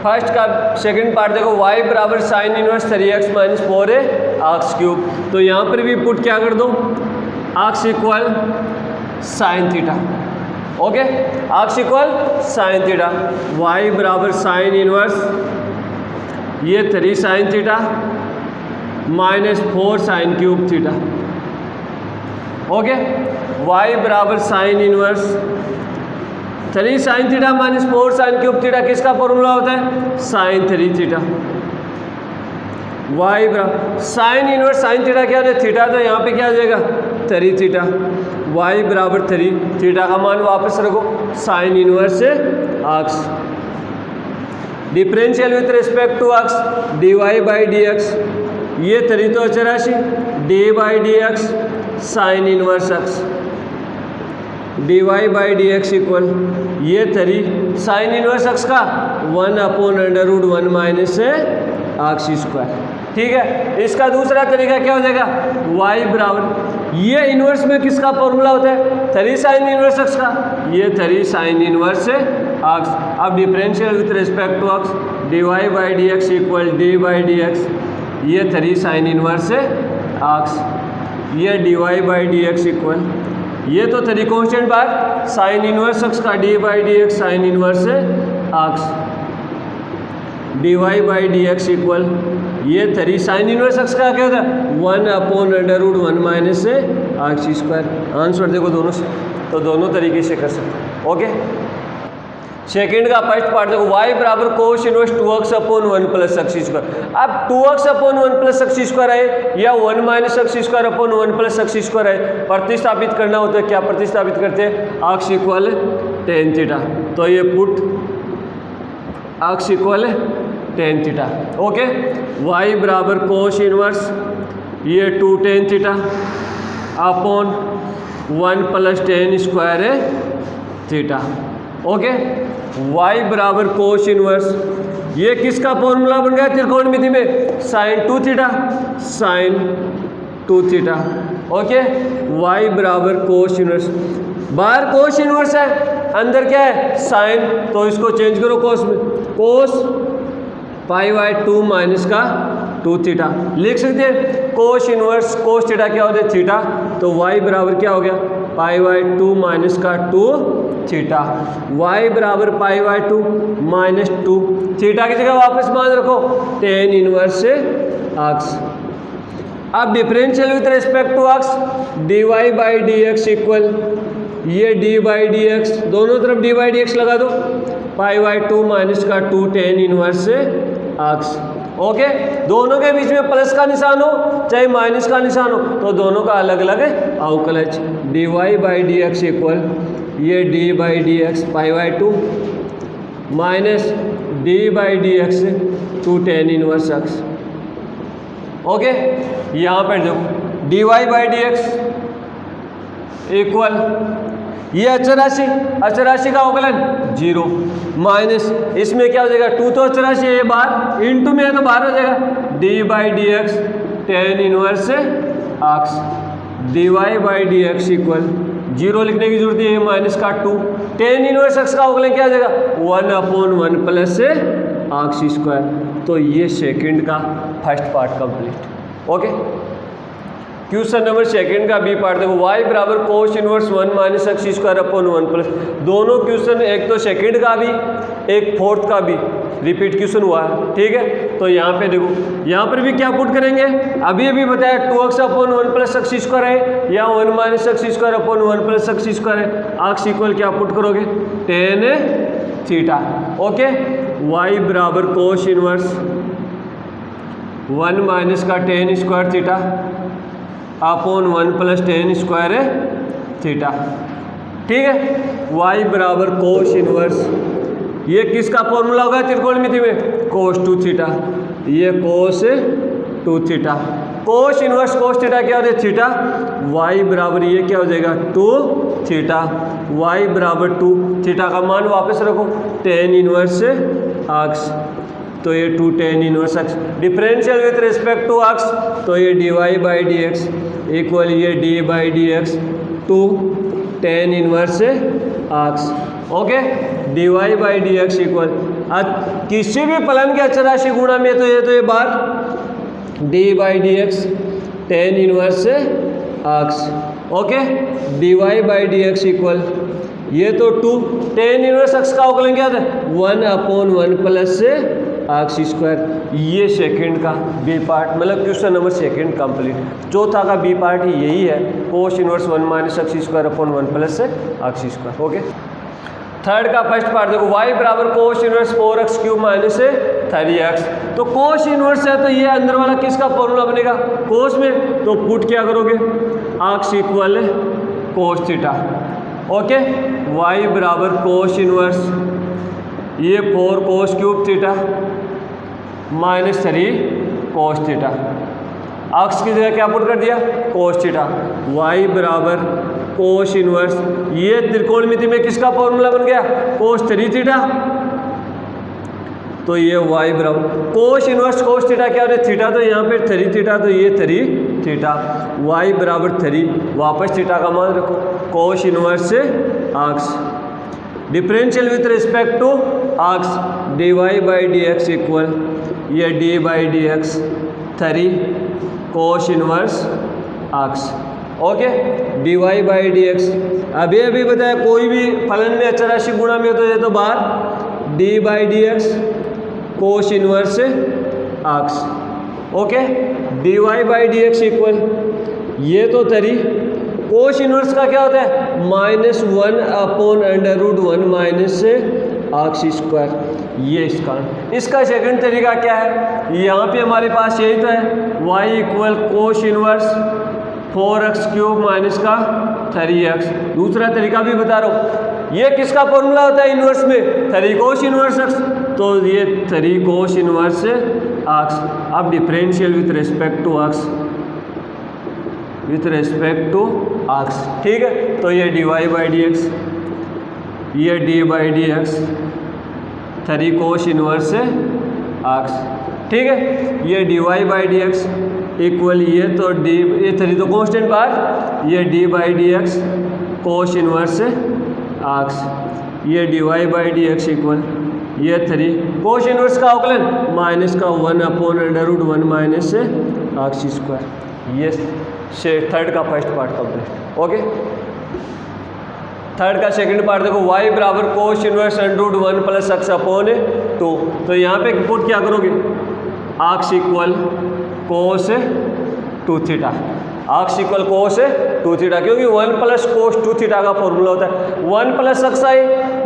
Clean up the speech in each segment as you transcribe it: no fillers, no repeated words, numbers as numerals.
First का second part देखो, y बराबर sine inverse 3x minus 4 X cube. तो यहाँ पर भी पुट क्या कर दो, X equal sine theta. Okay, X equal sine theta, y बराबर साइन इनवर्स ये 3 sine theta minus 4 sine cube theta. Okay, y बराबर sine inverse 3 sine theta minus 4 sine cube theta किसका फॉर्मूला होता है, साइन 3 थीटा। y बराबर sine inverse sine theta क्या होता है, थीटा, तो यहाँ पे क्या हो जाएगा 3 थीटा। y बराबर 3 थीटा का मान वापस रखो, साइन इनवर्स से X, differential with respect to X dy by D x, ये 3 तो अचर राशि, D by D X sine inverse x, D Y by D x equal ये 3 साइन इनवर्स एक्स का 1/√1 माइनस से आक्स स्क्वायर। ठीक है, इसका दूसरा तरीका क्या हो जाएगा, y बराबर ये इनवर्स में किसका फॉर्मूला होता है, 3 साइन इनवर्स एक्स का, ये 3 साइन इनवर्स से आक्स। अब differential with respect to X D Y by D x equal D by D x, ये 3 साइन इनवर्स से आक्स, ये D Y by D x equal ये तो 3 कॉन्स्टेंट बार साइन इनवर्स एक्स का D by D X sine inverse से आक्स, D Y by D x equal ये 3 sine inverse X का क्या होता है 1/√1 माइनस से आक्स स्क्वायर। आंसर देखो दोनों से, तो दोनों तरीके से कर सकते हैं। ओके, सेकेंड का फर्स्ट पार्ट देखो, y बराबर cos inverse 2x/1 plus x square. अब 2x/1 प्लस एक्स स्क्वायर है या 1 minus x square upon 1 plus x square है, प्रतिस्थापित करना होता है, क्या प्रतिस्थापित करते हैं, आक्स इक्वल टेन थीटा। तो ये put X equal tan theta. Okay, y बराबर कोस इनवर्स ये 2 tan theta upon 1 plus tan square है थीटा। ओके, y बराबर कोस इनवर्स ये किसका फॉर्मूला बन गया त्रिकोणमिति में, sine 2 theta sine 2 theta. Okay, y बराबर कोस इनवर्स, बाहर कोस इनवर्स है अंदर क्या है साइन, तो इसको चेंज करो कोस में, कोस π/2 माइनस का 2 थीटा लिख सकते हैं। कोस इनवर्स कोस थीटा क्या होता है थीटा, तो y बराबर क्या हो गया π/2 माइनस का 2 थीटा, y बराबर π/2 माइनस 2 थीटा की जगह वापस मान रखो टेन इनवर्स से आक्स। अब differential with respect to X D Y by D x equal ये डी बाई डी एक्स, दोनों तरफ डी बाई डी एक्स लगा दो, π/2 माइनस का 2 टेन इनवर्स से आक्स। ओके, दोनों के बीच में प्लस का निशान हो चाहे माइनस का निशान हो, तो दोनों का अलग अलग अवकलज, d Y by D x equal ये D by D x π/2 minus d by D x 2 tan inverse x. Okay, यहाँ पर देखो d Y by D x equal ये अचर राशि का अवकलन 0 माइनस इसमें क्या हो जाएगा 2 तो अचर राशि है ये बाहर, इनटू में है तो बाहर हो जाएगा d by D x tan inverse से आक्स, D Y by D x equal 0 लिखने की जरूरत है माइनस का 2 टेन इनवर्स एक्स का अवकलन क्या हो जाएगा 1/1 प्लस से आक्स स्क्वायर। तो ये सेकंड का first part complete. Okay, question number second का बी पार्ट देखो, y बराबर cos inverse 1 minus x square upon 1 plus, दोनों क्वेश्चन एक तो सेकंड का भी एक फोर्थ का भी रिपीट क्वेश्चन हुआ है। ठीक है, तो यहाँ पे देखो यहाँ पर भी क्या पुट करेंगे, अभी बताया 2x/1 प्लस एक्स स्क्वायर है या 1 minus x square upon 1 plus x square है, आक्स इक्वल क्या पुट करोगे टेन थीटा। ओके, y बराबर कोस इनवर्स 1 माइनस का ten square theta upon 1 plus tan square है थीटा। ठीक है, y बराबर कोस इनवर्स ये किसका फॉर्मूला होगा त्रिकोणमिति में, कोस 2 थीटा, ये कोस 2 theta, cos inverse cos theta क्या होता है थीटा, y बराबर ये क्या हो जाएगा 2 थीटा, y बराबर 2 थीटा का मान वापस रखो टेन इनवर्स से आक्स, तो ये 2 tan inverse x, differential with respect to x, तो ये D Y by D x equal ये D by D x 2 tan inverse x. Okay, d Y by D x equal किसी भी फलन के अचर राशि गुणा में तो ये बार d by D x tan inverse से x, okay, d Y by D x equal ये तो 2 टेन इनवर्स एक्स का अवकलन क्या था 1/1 प्लस से एक्स स्क्वायर। ये सेकंड का बी पार्ट, मतलब क्वेश्चन नंबर सेकंड कंप्लीट। चौथा का बी पार्ट यही है, कोस inverse 1 minus x square upon 1 plus से एक्स स्क्वायर, ओके। थर्ड का फर्स्ट पार्ट देखो, y बराबर cos inverse 4x cube minus से 3x। तो कोस इनवर्स है तो ये अंदर वाला किसका फॉर्मूला बनेगा कोस में, तो पुट क्या करोगे x equal cos theta, okay. y बराबर कोस इनवर्स ये 4 cos cube theta minus 3 cos theta, x की जगह क्या पुट कर दिया कोस थीटा। y बराबर कोस इनवर्स ये त्रिकोणमिति में किसका फॉर्मूला बन गया कोस 3 थीटा, तो ये y बराबर कोस इनवर्स कोस थीटा क्या होता है थीटा, तो यहाँ पे 3 थीटा, तो ये 3 थीटा, y बराबर 3, वापस थीटा का मान रखो, कोस इनवर्स से x, differential with respect to x, D Y by D x equal ये D by D x 3 cos inverse x, okay, d Y by D x. अभी बताया कोई भी फलन में अचर राशि गुणा में तो ये तो बाहर d by D x cos inverse x, okay, d Y by D x equal ये तो 3 कोस इनवर्स का क्या होता है -1/√1 माइनस से एक्स स्क्वायर, ये इसका सेकंड तरीका क्या है, यहाँ पे हमारे पास यही तो है y equal cos inverse 4x cube minus का 3x। दूसरा तरीका भी बता रहा हूँ, ये किसका फॉर्मूला होता है इनवर्स में 3 कोस इनवर्स x, तो ये 3 कोस इनवर्स x। अब differential with respect to x, with respect to x, ठीक है, तो ये D Y by D x ये D by D x 3 cos inverse x, ठीक है, ये D Y by D x equal ये तो डी ये 3 तो कॉन्स्टेंट बार ये D by D x cos inverse x, ये D Y by D x equal ये 3 कोस इनवर्स का अवकलन माइनस का 1/√1 माइनस से एक्स स्क्वायर। ये से थर्ड का first part complete, okay. Third का सेकंड पार्ट देखो, y बराबर cos inverse √1 plus x upon 2, तो यहाँ पे पुट क्या करोगे x equal cos 2 theta, x equal cos 2 theta, क्योंकि 1 प्लस कोस 2 थीटा का फॉर्मूला होता है 1 प्लस एक्स आई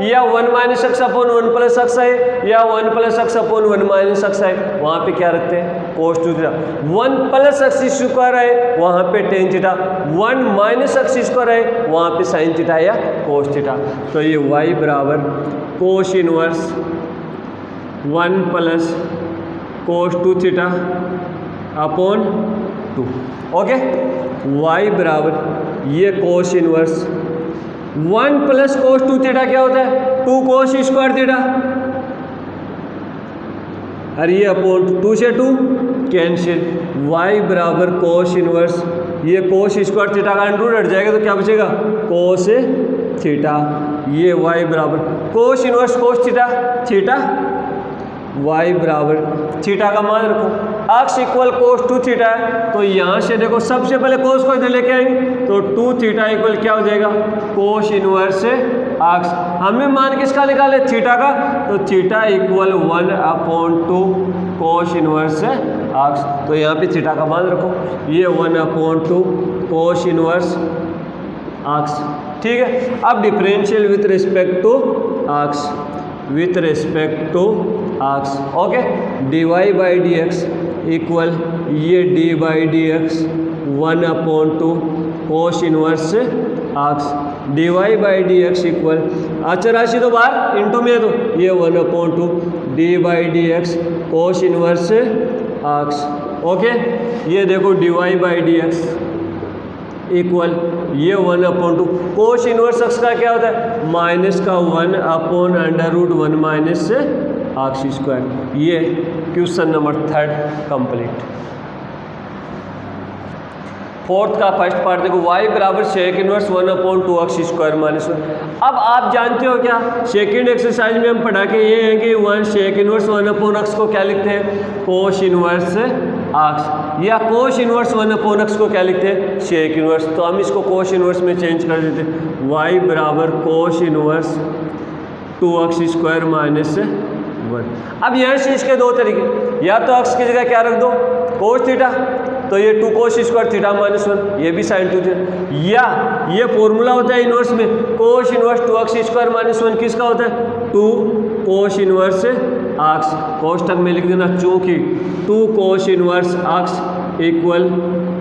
या 1 minus x upon 1 plus x i या 1 plus x upon 1 minus x आई, वहाँ पे क्या रखते हैं कोस 2 थीटा। 1 प्लस एक्स स्क्वायर है वहाँ पे tan theta, 1 minus x square है वहाँ पे साइन थीटा या कोस थीटा, तो ये y बराबर cos inverse 1 plus cos 2 theta upon 2, okay. y बराबर ये कोस इनवर्स 1 प्लस कोस 2 थीटा क्या होता है 2 कोस स्क्वायर थीटा, और ये अपॉन 2 से 2 कैंसिल, y बराबर कोस इनवर्स ये कोस स्क्वायर थीटा का अंडर रूट हट जाएगा तो क्या बचेगा कोस थीटा, ये y बराबर cos inverse cos theta theta, y बराबर थीटा का मान रखो, एक्स इक्वल कोस 2 थीटा है, तो यहाँ से देखो सबसे पहले कोस को इधर लेके आएंगे तो 2 थीटा इक्वल क्या हो जाएगा कोस इनवर्स एक्स। हमें मान किसका निकाले थीटा का, तो theta equal 1/2 cos inverse x, तो यहाँ पे थीटा का मान रखो, ये 1/2 कोस इनवर्स एक्स, ठीक है। अब differential with respect to x, with respect to x, okay, d Y by D x equal ये D by D x 1/2 cos inverse x, D Y by D x equal अचर राशि तो बाहर into में है तो ये 1/2 d by D x cos inverse x, okay. ये देखो d Y by D x equal ये 1/2 कोस इनवर्स एक्स का क्या होता है माइनस का 1/√1 माइनस से एक्स स्क्वायर। ये क्वेश्चन नंबर 3 कंप्लीट। फोर्थ का फर्स्ट पार्ट देखो, y बराबर sec inverse 1/2x square minus 1। अब आप जानते हो क्या, सेकेंड एक्सरसाइज में हम पढ़ा के ये है कि 1 सेक इनवर्स 1/x को क्या लिखते हैं, कोस इनवर्स x, या कोस इनवर्स 1/x को क्या लिखते हैं, सेक इनवर्स। तो हम इसको कोस इनवर्स में चेंज कर देते हैं, y बराबर cos inverse 2x square minus 1। अब यहाँ से इसके दो तरीके, या तो x की जगह क्या रख दो, कोस थीटा, तो ये 2 कोस स्क्वायर थीटा माइनस 1, ये भी साइन 2 थीटा, या ये फॉर्मूला होता है इनवर्स में, कोस इनवर्स 2x स्क्वायर माइनस 1 किसका होता है, 2 कोस इनवर्स x, कोष्टक में लिख देना, चूंकि 2 cos inverse x equal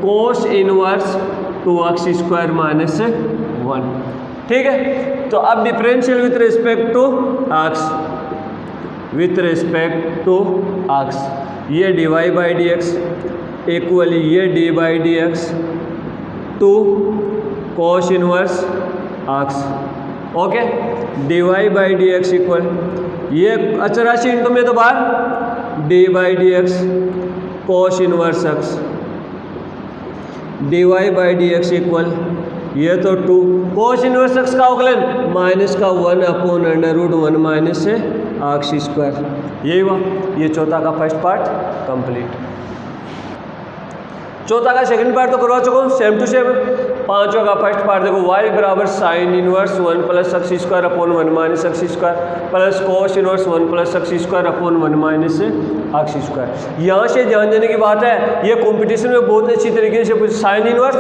cos inverse 2x square minus 1। ठीक है, तो अब differential with respect to x, with respect to x, ये dy by D x equal ये D by D x 2 cos inverse x, okay, dy by D x equal ये अचराशी into में तो बाहर d by D x cos inverse x, dy by D x equal ये तो 2 cos inverse x का अवकलन माइनस का 1/√1 माइनस से x स्क्वायर, यही हुआ। ये चौथा का फर्स्ट पार्ट कंप्लीट। चौथा का सेकंड पार्ट तो करवा चुका हूँ, सेम टू सेम। पांचों का फर्स्ट पार्ट देखो, y बराबर sine inverse 1 plus x square upon 1 minus x square plus cos inverse 1 plus x square upon 1 minus x square. यहाँ से ध्यान देने की बात है, ये कंपटीशन में बहुत अच्छी तरीके से पूछ, साइन इनवर्स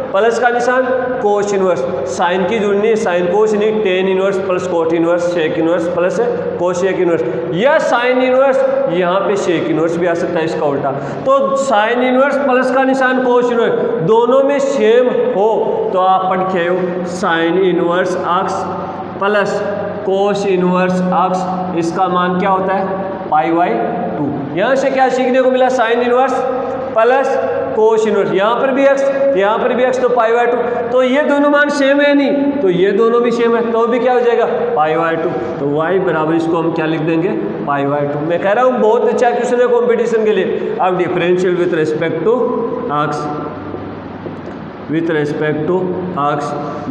प्लस का निशान कोस इनवर्स, साइन की जरूरत नहीं, साइन कोस नहीं, tan inverse plus cot inverse sec inverse plus cosec inverse, या साइन इनवर्स यहाँ पे सेक इनवर्स भी आ सकता है इसका उल्टा। तो साइन इनवर्स प्लस का निशान कोस इनवर्स, दोनों में सेम हो तो आप पढ़ के हो sine inverse x plus cos inverse x, इसका मान क्या होता है, π/2। यहाँ से क्या सीखने को मिला, sine inverse plus cos inverse, यहाँ पर भी x, यहाँ पर भी x, तो π/2। तो ये दोनों मान सेम है नहीं, तो ये दोनों भी सेम है, तो भी क्या हो जाएगा, π/2। तो y बराबर इसको हम क्या लिख देंगे, π/2। मैं कह रहा हूँ बहुत अच्छा क्वेश्चन है कॉम्पिटिशन के लिए। अब differential with respect to x, with respect to x,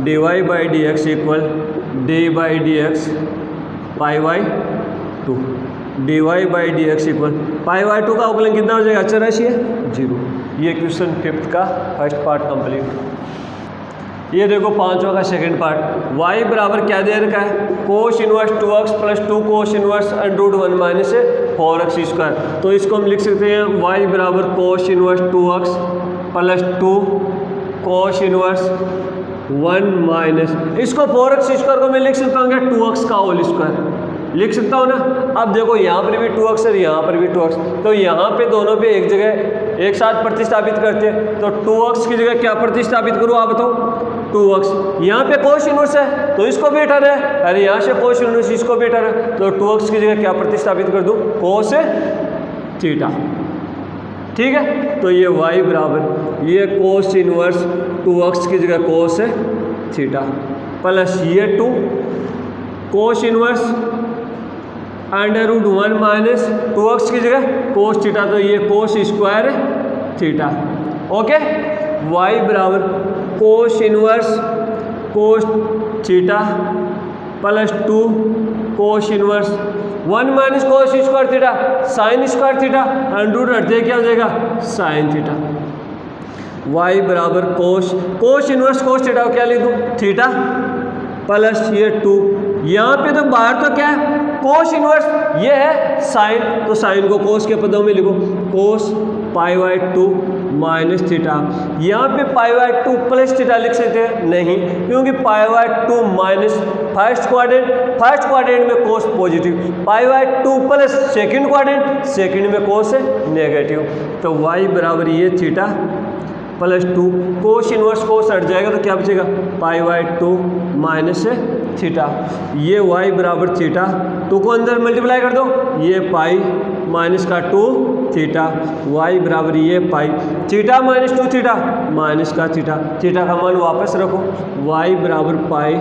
dy by D x equal D by D x π/2, dy by D x equal π/2 का अवकलन कितना हो जाएगा, अचराशी है 0। ये क्वेश्चन फिफ्थ का फर्स्ट पार्ट कंप्लीट। ये देखो पांचवा का सेकंड पार्ट, y बराबर क्या दे रखा है, कोस inverse 2x plus 2 cos inverse √1 minus 4x square. तो इसको हम लिख सकते हैं y बराबर cos inverse 2x plus 2 cos inverse 1 minus, इसको 4x स्क्वायर को मैं लिख सकता हूँ 2x का होल स्क्वायर, लिख सकता हूँ ना। अब देखो यहाँ पर भी 2x है, यहाँ पर भी 2x, तो यहाँ पे दोनों पे एक जगह एक साथ प्रतिस्थापित करते हैं, तो 2x की जगह क्या प्रतिस्थापित करूँ आप बताओ, 2x। यहाँ पे कोस इनवर्स है तो इसको भी हटाना है, अरे यहाँ से कोस इनवर्स इसको भी हटाना है, तो 2x की जगह क्या प्रतिस्थापित कर दूँ, कोस थीटा। ठीक है, तो ये y बराबर ये कोस इनवर्स 2x की जगह कोस थीटा प्लस ये 2 कोस इनवर्स √1 माइनस 2x की जगह कोस थीटा, तो ये cos square theta. Okay, y बराबर cos inverse cos theta plus 2 cos inverse 1 minus cos square theta sine square theta, √ हटते क्या हो जाएगा, साइन थीटा। y बराबर कोस इनवर्स कोस थीटा को क्या लिख दूँ, थीटा प्लस ये 2, यहाँ पे तो बाहर तो क्या है, कोस इनवर्स, ये है साइन, तो साइन को कोस के पदों में लिखो, कोस π/2 माइनस थीटा। यहाँ पे π/2 प्लस थीटा लिख सकते हैं, नहीं, क्योंकि π/2 माइनस फर्स्ट क्वाड्रेंट में कोस पॉजिटिव, π/2 प्लस सेकंड क्वाड्रेंट में कोस नेगेटिव। तो y बराबर ये थीटा प्लस 2 कोस इनवर्स कोस हट जाएगा तो क्या बचेगा, π/2 माइनस थीटा। ये y बराबर थीटा, 2 को अंदर मल्टीप्लाई कर दो, ये पाई माइनस का 2 थीटा, y बराबर ये पाई, थीटा माइनस 2 थीटा माइनस का थीटा, थीटा का मान वापस रखो, y बराबर पाई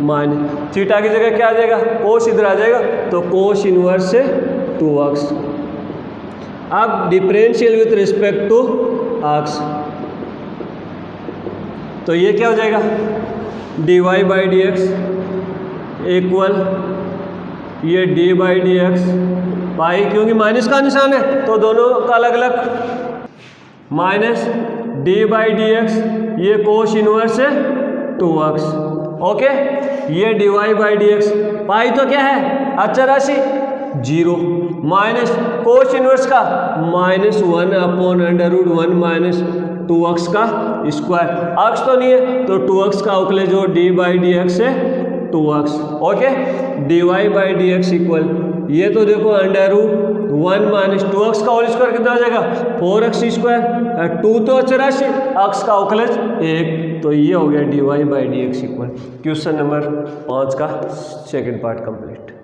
माइनस थीटा की जगह क्या आ जाएगा, कोस इधर आ जाएगा, तो कोस इनवर्स 2x। अब differential with respect to x, तो ये क्या हो जाएगा, dy by D x equal ये d by D x pi, क्योंकि माइनस का निशान है तो दोनों का अलग अलग, minus d by D x ये कोस इनवर्स है 2x, ओके। ये dy बाई डी एक्स पाई तो क्या है अचर राशि 0, माइनस कोस इनवर्स का -1 अपॉन √1 माइनस 2x का स्क्वायर, x तो नहीं है तो 2x का अवकलज जो d बाई डी एक्स है 2x, okay. dy by D x equal ये तो देखो √1 माइनस 2x का होल स्क्वायर कितना हो जाएगा 4x स्क्वायर, 2 तो अचर राशि, x का अवकलज 1, तो ये हो गया dy by D x equal. Question number 5 का सेकंड पार्ट कंप्लीट।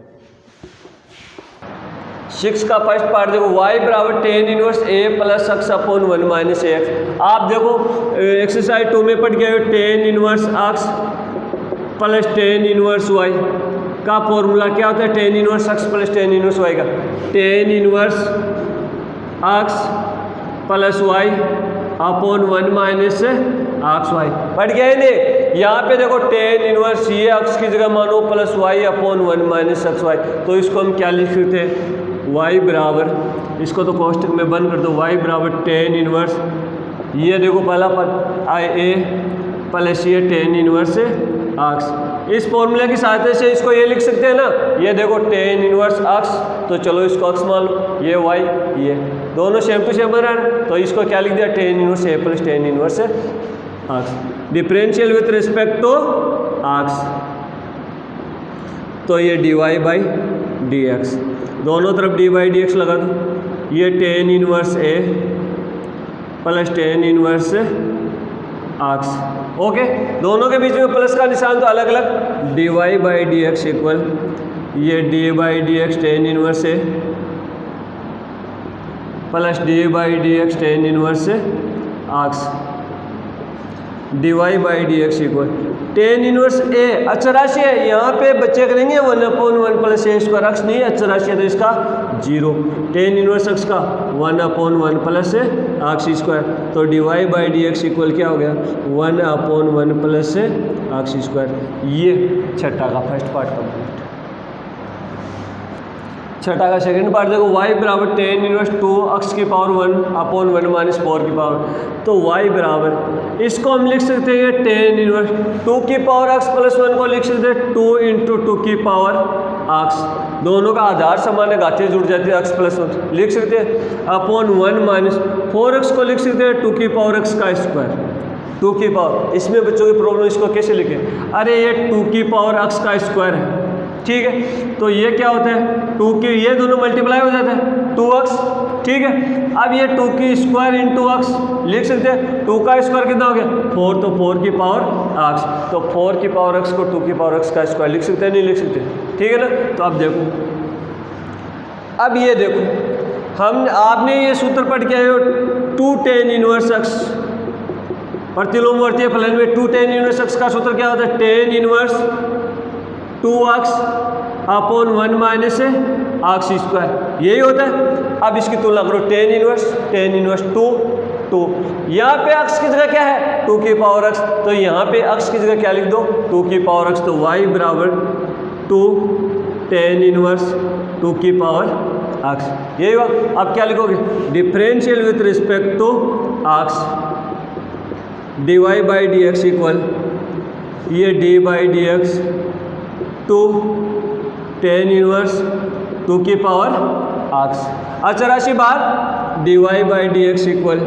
6 का फर्स्ट पार्ट देखो, y बराबर tan inverse a plus x upon 1 minus ax। आप देखो एक्सरसाइज 2 में पढ़ गए हो tan inverse x plus tan inverse y का फॉर्मूला क्या होता है, tan inverse x plus tan inverse y का, tan inverse x plus y upon 1 minus x y, पढ़ गया है नहीं। यहाँ पे देखो tan इनवर्स ये x की जगह मानो plus y upon 1 minus x y, तो इसको हम क्या लिख सकते हैं, y बराबर, इसको तो कोष्टक में बंद कर दो, y बराबर tan इनवर्स ये देखो पहला पद आई ए प्लस ये tan इनवर्स x। इस फॉर्मूले की सहायता से इसको ये लिख सकते हैं ना, ये देखो tan इनवर्स x, तो चलो इसको x मान लो, ये y ये दोनों सेम टू सेम बना रहे, तो इसको क्या लिख दिया tan inverse a plus tan inverse x, differential with respect to x, तो ये dy बाई डी एक्स, दोनों तरफ d बाई डी एक्स लगा दो, ये tan inverse a plus tan inverse x, okay. दोनों के बीच में प्लस का निशान तो अलग अलग, dy by D x equal ये d by D x tan inverse a plus d by D x tan inverse x, dy by D x equal tan inverse a अचर राशि है, यहाँ पे बच्चे करेंगे 1 upon 1 plus a square, x नहीं अचर राशि है तो इसका 0, tan इनवर्स x का 1 अपॉन 1 प्लस x स्क्वायर, तो dy by D x equal क्या हो गया 1 अपॉन 1 प्लस x स्क्वायर। ये छठा का फर्स्ट पार्ट कंप्लीट। छठा का सेकंड पार्ट देखो, y बराबर tan इनवर्स 2x की पावर 1 अपॉन 1 माइनस 4 की पावर, तो y बराबर इसको हम लिख सकते हैं tan इनवर्स 2 की पावर x प्लस 1 को लिख सकते हैं 2 इंटू 2 की पावर x, दोनों का आधार समान है, गांठें जुड़ जाती है, x प्लस 1 लिख सकते हैं अपॉन 1 माइनस 4x को लिख सकते हैं 2 की पावर x का स्क्वायर, 2 की पावर, इसमें बच्चों की प्रॉब्लम, इसको कैसे लिखें, अरे ये 2 की पावर x का स्क्वायर है, ठीक है, तो ये क्या होता है 2 की, ये दोनों मल्टीप्लाई हो जाता है 2x, ठीक है। अब ये 2 की स्क्वायर इंटू x लिख सकते हैं, 2 का स्क्वायर कितना हो गया 4, तो 4 की पावर x, तो 4 की पावर x को 2 की पावर x का स्क्वायर लिख सकते हैं, नहीं लिख सकते, ठीक है ना। तो अब देखो, अब ये देखो हम आपने ये सूत्र पढ़ के आए हो 2 tan इनवर्स x, प्रतिलोमवर्तीय फलन में 2 tan इनवर्स x का सूत्र क्या होता है, tan inverse 2x upon 1 minus x square, यही होता है। अब इसकी तुलना करो tan इनवर्स 2, यहाँ पे x की जगह क्या है 2 की पावर x, तो यहाँ पे x की जगह क्या लिख दो 2 की पावर x, तो y बराबर 2 tan इनवर्स 2 की पावर x, यही हुआ। अब क्या लिखोगे, differential with respect to x, dy by D x equal ये d by D x 2 tan inverse 2 की पावर x, अचर राशि बाहर, dy by D x equal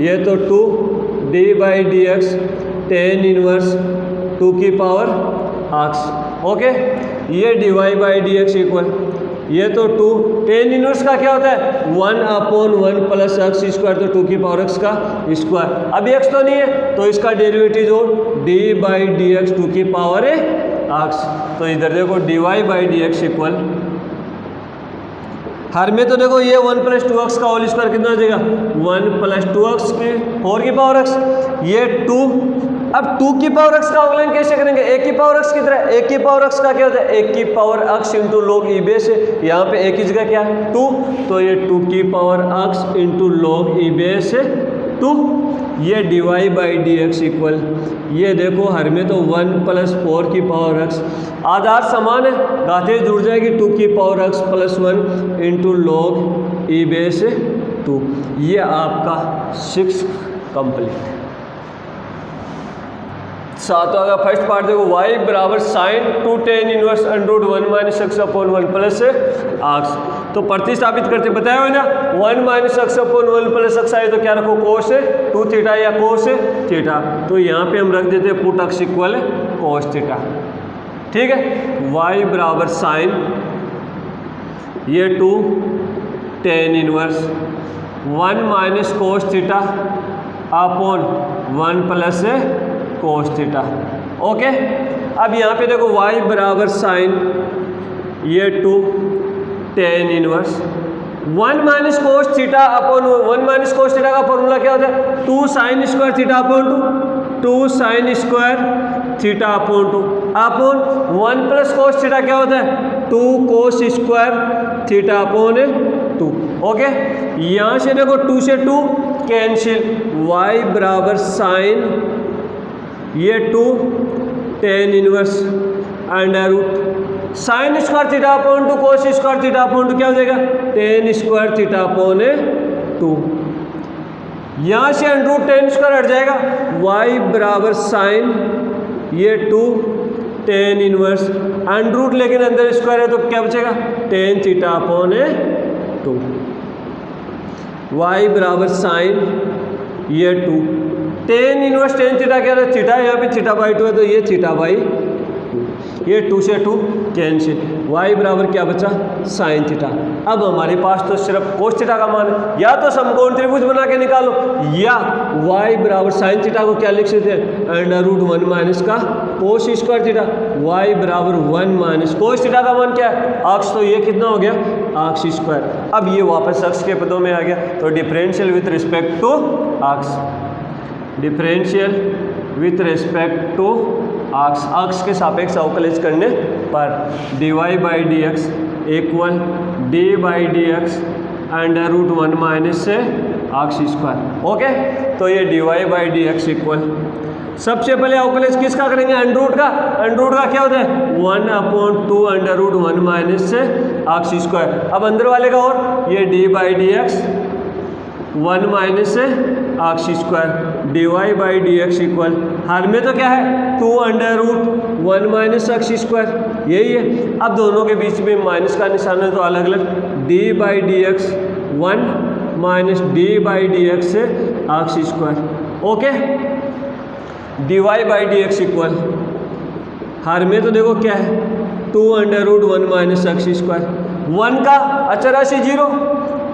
ये तो 2 d by D x tan inverse 2 की पावर x, ओके। ये dy by D x equal ये तो 2 tan इनवर्स का क्या होता है 1 अपॉन 1 प्लस x स्क्वायर, तो 2 की पावर x का स्क्वायर, अभी x तो नहीं है तो इसका डेरिवेटिव जो d बाई डी एक्स 2 की पावर है x, तो इधर देखो dy by D x equal, हर में तो देखो ये 1 प्लस 2x का होल स्क्वायर कितना हो जाएगा 1 प्लस 2x की 4 की पावर x, ये 2, अब 2 की पावर x का अवकलन कैसे करेंगे, a की पावर x की तरह, a की पावर x का क्या होता है a की power x into log e base है, यहाँ पे a की जगह क्या है 2, तो ये 2 की power x into log e base two, ये dy by D x equal, ये देखो हर में तो 1 + 4 की पावर x, आधार समान है, घाते जुड़ जाएगी 2 की power x + 1 into log e base 2। ये आपका 6 कंप्लीट। सातवां का फर्स्ट पार्ट देखो, y बराबर sine 2 tan inverse √1 - x/1 plus x। तो प्रतिस्थापित करते बताया हो ना, 1 - x/1 प्लस x आए तो क्या रखो, कोस 2 थीटा या कोस थीटा। तो यहाँ पे हम रख देते हैं put x equal cos theta. ठीक है, y बराबर साइन ये 2 tan इनवर्स 1 - कोस theta upon 1 plus cos theta. Okay, अब यहाँ पे देखो y बराबर साइन ये 2 tan इनवर्स 1 - कोस थीटा अपॉन 1 - कोस थीटा का फॉर्मूला क्या होता है, 2 sin square theta upon 2 sin square theta upon 2 upon 1 + cos theta क्या होता है, 2 cos square theta upon 2। Okay, यहाँ से देखो 2 से 2 कैंसिल, y बराबर साइन ये 2 tan inverse √ sine square theta upon 2 cos square theta upon 2 क्या हो जाएगा, tan स्क्वायर थीटा अपॉन 2। यहाँ से √tan स्क्वायर हट जाएगा, y बराबर साइन ये 2 tan इनवर्स √ लेकिन अंदर स्क्वायर है तो क्या बचेगा, tan थीटा अपॉन 2। y बराबर साइन ये 2 tan इनवर्स tan थीटा क्या है, थीटा यहाँ पे थीटा बाई 2 है तो ये थीटा बाई 2, ये 2 से 2 कैंसिल, y बराबर क्या बचा, साइन थीटा। अब हमारे पास तो सिर्फ कोस थीटा का मान है, या तो समकोण त्रिभुज बना के निकालो, या y बराबर साइन थीटा को क्या लिख सकते हैं, √1 - का कोस स्क्वायर थीटा, y बराबर 1 - कोस थीटा का मान क्या है, अक्ष, तो ये कितना हो गया, अक्ष स्क्वायर। अब ये वापस अक्ष के पदों में आ गया, तो डिफरेंशियल विथ रिस्पेक्ट टू अक्ष, डिफरेंशियल विथ रिस्पेक्ट टू अक्ष, अक्ष के सापेक्ष अवकलज करने पर dy by D x equal d by D x √1 से अक्ष स्क्वायर। ओके, तो ये dy by D x equal, सबसे पहले अवकलज किसका करेंगे, √ का। √ का क्या होता है, 1/2 √1 से अक्ष स्क्वायर। अब अंदर वाले का और ये d बाई डी एक्स 1 से अक्ष square, dy by D x equal, हर में तो क्या है 2 √1 - अक्ष स्क्वायर, यही है। अब दोनों के बीच में माइनस का निशान है तो अलग अलग, d by D x 1 - d by D x से अक्ष square. Okay, dy by D x equal, हर में तो देखो क्या है 2 √1 - अक्ष स्क्वायर, 1 का अचर राशि 0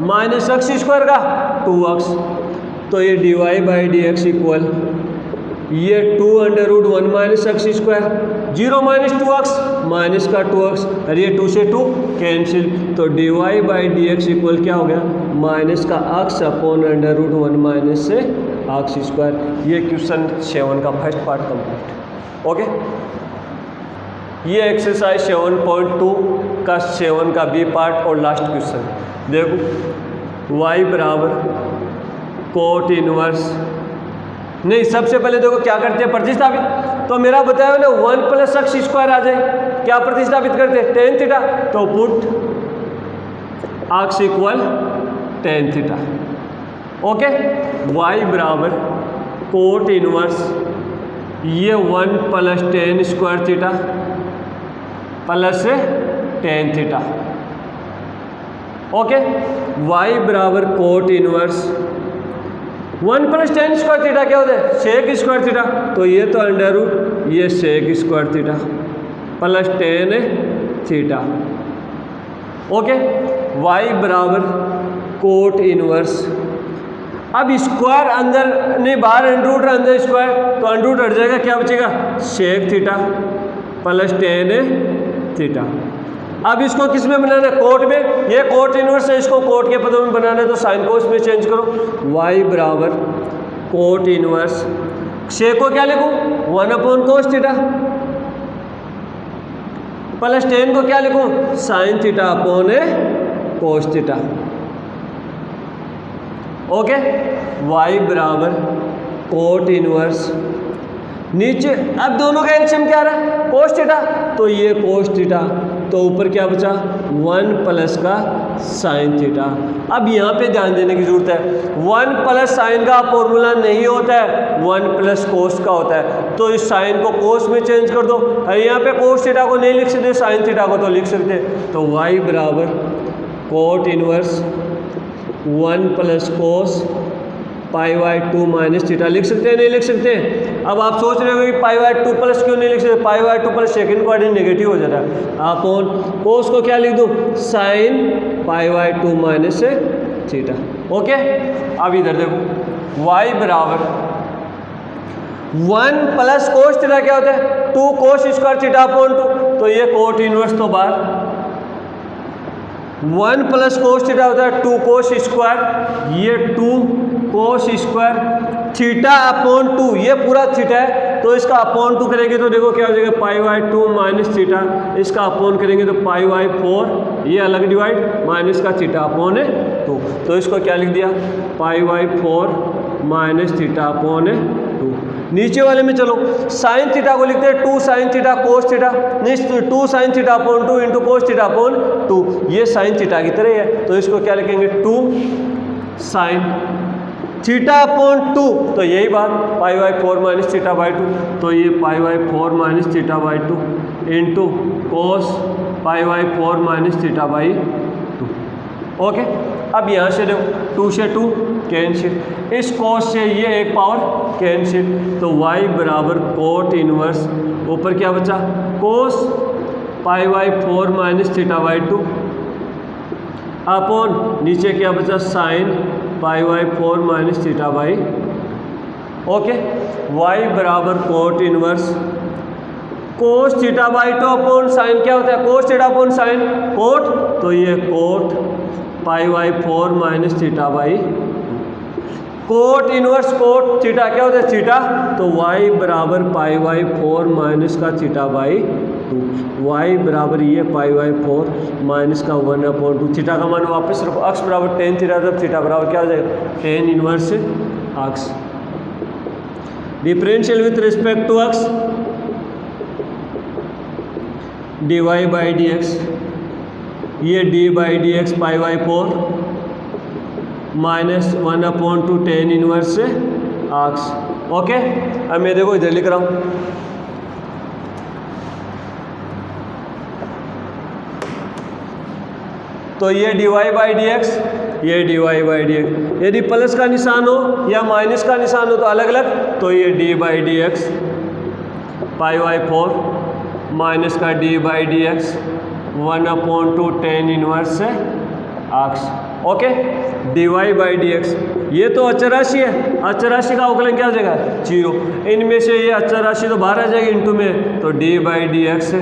माइनस अक्ष स्क्वायर का 2x, तो ये dy by D x equal, ये 2 √1 - अक्ष स्क्वायर 0 - 2x माइनस का 2x, और ये 2 से 2 कैंसिल, तो dy by D x equal क्या हो गया, माइनस का अक्ष अपॉन √1 - से अक्ष स्क्वायर। ये क्वेश्चन 7 का फर्स्ट पार्ट कंप्लीट। ओके, ये एक्सरसाइज 7.2 का 7 का बी पार्ट और लास्ट क्वेश्चन देखो, y बराबर कोट इनवर्स, नहीं सबसे पहले देखो क्या करते हैं प्रतिस्थापित, तो मेरा बताया ना 1 + अक्ष स्क्वायर आ जाए, क्या प्रतिस्थापित करते हैं tan थीटा, तो पुट अक्ष equal tan theta. Okay, y बराबर कोट इनवर्स ये 1 + tan square theta plus tan theta. Okay, y बराबर cot inverse 1 + tan square theta क्या होता है, सेक स्क्वायर थीटा, तो ये तो √ ये sec square theta plus tan theta. Okay, y बराबर कोट इनवर्स, अब स्क्वायर अंदर नहीं बाहर √ अंदर स्क्वायर, तो √ हट जाएगा, क्या बचेगा sec theta plus tan theta. अब इसको किस में बनाना है, कोट में, ये कोट इनवर्स है, इसको कोट के पदों में बनाना है तो साइन को इसमें चेंज करो, y बराबर कोट इनवर्स, सेक को क्या लिखूं 1/cos थीटा प्लस tan को क्या लिखूं sin theta upon cos theta. Okay, y बराबर कोट इनवर्स नीचे, अब दोनों का एलसीएम क्या रहा है कोस थीटा, तो ये कोस थीटा, तो ऊपर क्या बचा 1 प्लस का साइन थीटा। अब यहाँ पे ध्यान देने की जरूरत है, 1 प्लस साइन का फॉर्मूला नहीं होता है, 1 प्लस कोस का होता है। तो इस साइन को कोस में चेंज कर दो, यहाँ पे कोस थीटा को नहीं लिख सकते, साइन थीटा को तो लिख सकते। तो y बराबर cot inverse 1 plus cos pi by 2 minus theta लिख सकते हैं, नहीं लिख सकते। अब आप सोच रहे हो कि पाई बाई 2 प्लस क्यों नहीं लिख सकते, pi by 2 plus second quadrant negative हो जाता है। आप कोस को क्या लिख दो, sign pi by 2 minus theta. Okay, अब इधर देखो y बराबर 1 प्लस कोस थीटा क्या होता है 2 कोस स्क्वायर थीटा अपॉन 2, तो ये कोट इनवर्स तो बाहर, 1 प्लस कोस थीटा होता है 2 कोस स्क्वायर, ये 2 कोस स्क्वायर थीटा अपॉन 2, ये पूरा थीटा है, तो इसका अपॉन 2 करेंगे तो देखो क्या हो जाएगा पाई बाई 2 माइनस थीटा, इसका अपॉन करेंगे तो पाई बाई 4, ये अलग डिवाइड माइनस का थीटा अपॉन 2, तो इसको क्या लिख दिया पाई बाई 4 माइनस थीटा अपॉन 2। नीचे वाले में चलो साइन थीटा को लिखते हैं 2 साइन थीटा कोस थीटा, नहीं 2 sine theta upon 2 into cos theta upon 2, ये साइन थीटा की तरह है, तो इसको क्या लिखेंगे 2 साइन थीटा अपॉन 2, तो यही बात पाई बाई 4 माइनस थीटा बाई 2, तो ये पाई by 4 minus theta by 2 into cos pi by 4 minus theta by 2। Okay, अब यहाँ से देखो 2 से 2 कैंसिल, इस कोस से ये एक पावर कैंसिल, तो y बराबर कोट इनवर्स ऊपर क्या बचा cos pi by 4 minus theta by 2 upon नीचे क्या बचा sine pi by 4 minus theta by. Okay, y बराबर cot inverse cos theta by 2 upon sine क्या होता है cos theta upon sine cot, तो ये cot pi by 4 minus theta by, cot inverse cot theta क्या होता है थीटा, तो y बराबर पाई बाई 4 माइनस का थीटा बाई 2, y बराबर ये पाई बाई 4 माइनस का 1 अपॉन 2, थीटा का मान वापस रखो, अक्स बराबर टेन थीटा, तब थीटा बराबर क्या हो जाएगा tan inverse x, differential with respect to x dy by D x, ये d by D x pi by 4 minus 1 upon 2 tan inverse x. Okay, अब मैं देखो इधर लिख रहा हूँ, तो ये dy बाई डी एक्स, ये dy बाई डी एक्स, यदि प्लस का निशान हो या माइनस का निशान हो तो अलग अलग, तो ये d by D x pi by 4 minus का d by D x 1 upon 2 tan inverse x. Okay, dy by D x, ये तो अचर राशि है, अचर राशि का अवकलन क्या हो जाएगा 0, इनमें से ये अचर राशि तो बाहर आ जाएगी इंटू में, तो d by D x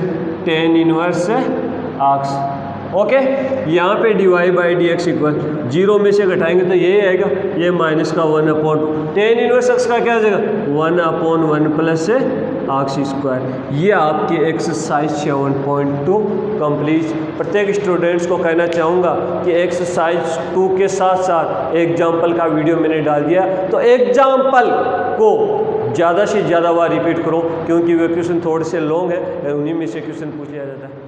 tan inverse x. Okay, यहाँ पे dy by D x equal 0 में से घटाएंगे तो यही आएगा, ये माइनस का 1 अपॉन 2 टेन इनवर्स एक्स का क्या हो जाएगा 1 अपॉन 1 प्लस आक्स स्क्वायर। ये आपकी एक्सरसाइज 7.2 कंप्लीट। प्रत्येक स्टूडेंट्स को कहना चाहूँगा कि एक्सरसाइज 2 के साथ साथ एग्जाम्पल का वीडियो मैंने डाल दिया, तो एग्जाम्पल को ज़्यादा से ज़्यादा बार रिपीट करो, क्योंकि वे क्वेश्चन थोड़े से लॉन्ग है, उन्हीं में से क्वेश्चन पूछा जाता है।